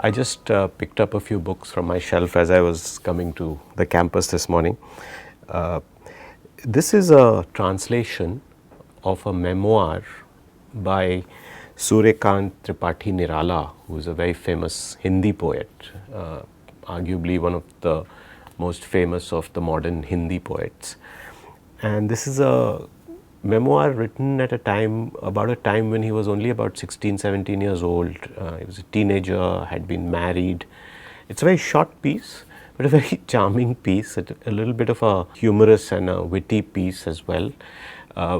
I just picked up a few books from my shelf as I was coming to the campus this morning. This is a translation of a memoir by Suryakant Tripathi Nirala, who is a very famous Hindi poet, arguably one of the most famous of the modern Hindi poets. And this is a memoir written at about a time when he was only about 16, 17 years old. He was a teenager, had been married. It's a very short piece, but a very charming piece, a little bit of a humorous and a witty piece as well,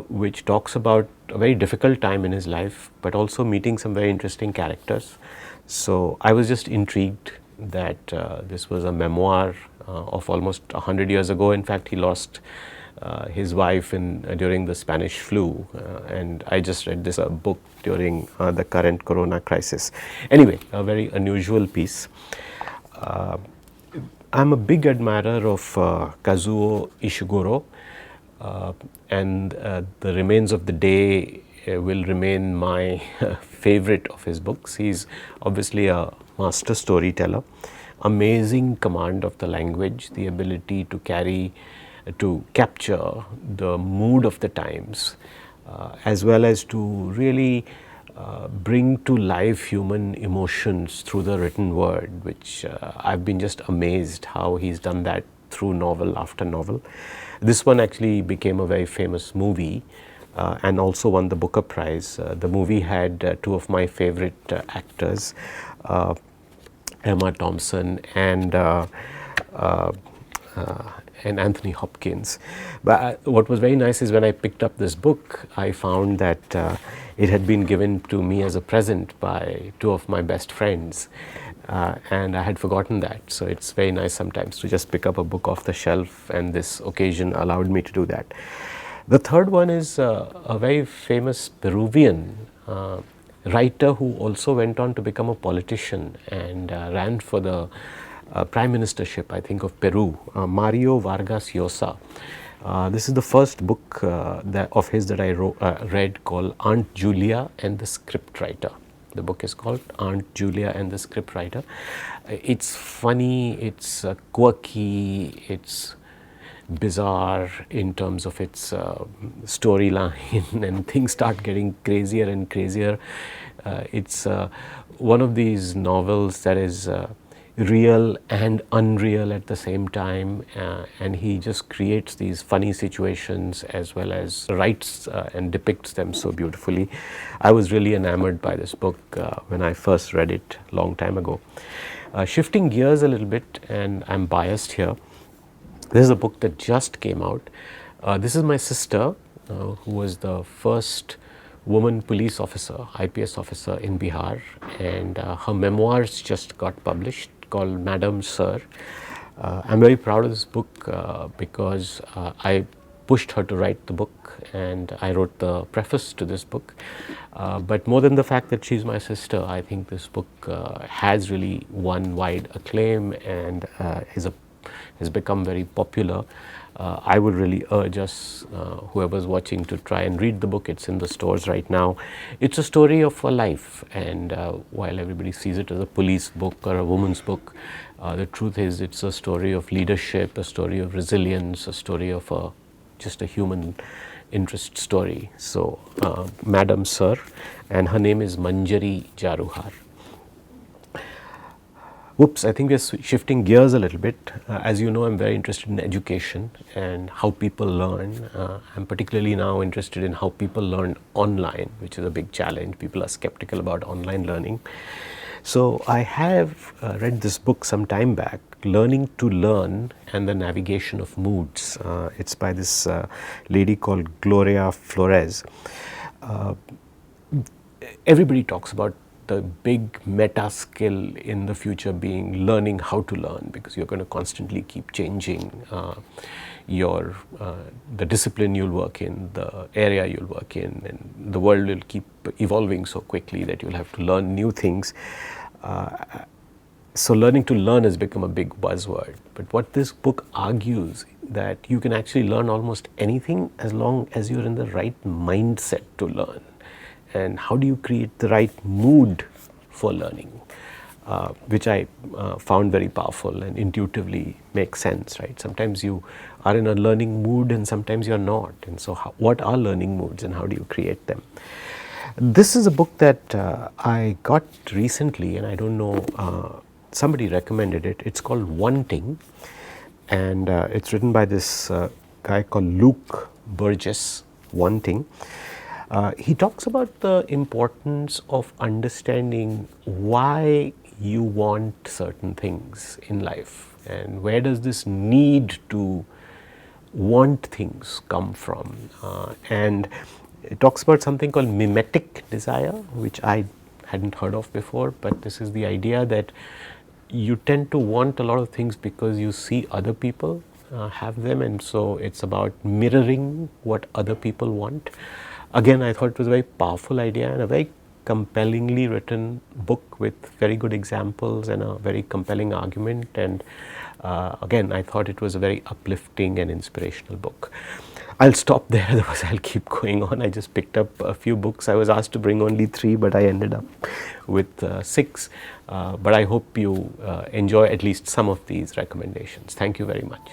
which talks about a very difficult time in his life, but also meeting some very interesting characters. So I was just intrigued that this was a memoir of almost 100 years ago. In fact, he lost his wife during the Spanish flu, and I just read this book during the current corona crisis. Anyway, a very unusual piece. I'm a big admirer of Kazuo Ishiguro, and The Remains of the Day will remain my favorite of his books. He's obviously a master storyteller, amazing command of the language, the ability to capture the mood of the times, as well as to really bring to life human emotions through the written word, which I've been just amazed how he's done that through novel after novel. This one actually became a very famous movie and also won the Booker Prize. The movie had two of my favorite actors, Emma Thompson and Anthony Hopkins. But what was very nice is when I picked up this book, I found that it had been given to me as a present by two of my best friends, and I had forgotten that. So it's very nice sometimes to just pick up a book off the shelf, and this occasion allowed me to do that. The third one is a very famous Peruvian writer who also went on to become a politician and ran for the prime ministership, I think, of Peru, Mario Vargas Llosa. This is the first book of his that I read, called Aunt Julia and the Scriptwriter. The book is called Aunt Julia and the Scriptwriter. It's funny, it's quirky, it's bizarre in terms of its storyline, and things start getting crazier and crazier. It's one of these novels that is real and unreal at the same time, and he just creates these funny situations as well as writes and depicts them so beautifully. I was really enamored by this book when I first read it long time ago. Shifting gears a little bit, and I'm biased here, this is a book that just came out. This is my sister, who was the first woman police officer, IPS officer in Bihar, and her memoirs just got published, called Madam Sir. I'm very proud of this book because I pushed her to write the book, and I wrote the preface to this book. But more than the fact that she's my sister, I think this book has really won wide acclaim and has become very popular. I would really urge us, whoever's watching, to try and read the book. It's in the stores right now. It's a story of a life, and while everybody sees it as a police book or a woman's book, the truth is it's a story of leadership, a story of resilience, a story of just a human interest story. So, Madam Sir, and her name is Manjari Jaruhar. Whoops, I think we're shifting gears a little bit. As you know, I'm very interested in education and how people learn. I'm particularly now interested in how people learn online, which is a big challenge. People are skeptical about online learning. So I have read this book some time back, Learning to Learn and the Navigation of Moods. It's by this lady called Gloria Flores. Everybody talks about the big meta skill in the future being learning how to learn, because you're going to constantly keep changing the discipline you'll work in, the area you'll work in, and the world will keep evolving so quickly that you'll have to learn new things. So learning to learn has become a big buzzword. But what this book argues, that you can actually learn almost anything as long as you're in the right mindset to learn. And how do you create the right mood for learning? which I found very powerful and intuitively makes sense, right? Sometimes you are in a learning mood and sometimes you're not. And so what are learning moods and how do you create them? This is a book that I got recently, and I don't know, somebody recommended it. It's called Wanting, and it's written by this guy called Luke Burgess, Wanting. He talks about the importance of understanding why you want certain things in life and where does this need to want things come from. And it talks about something called mimetic desire, which I hadn't heard of before, but this is the idea that you tend to want a lot of things because you see other people have them, and so it's about mirroring what other people want. Again, I thought it was a very powerful idea and a very compellingly written book with very good examples and a very compelling argument, and again, I thought it was a very uplifting and inspirational book. I'll stop there, otherwise I'll keep going on. I just picked up a few books. I was asked to bring only 3, but I ended up with 6. But I hope you enjoy at least some of these recommendations. Thank you very much.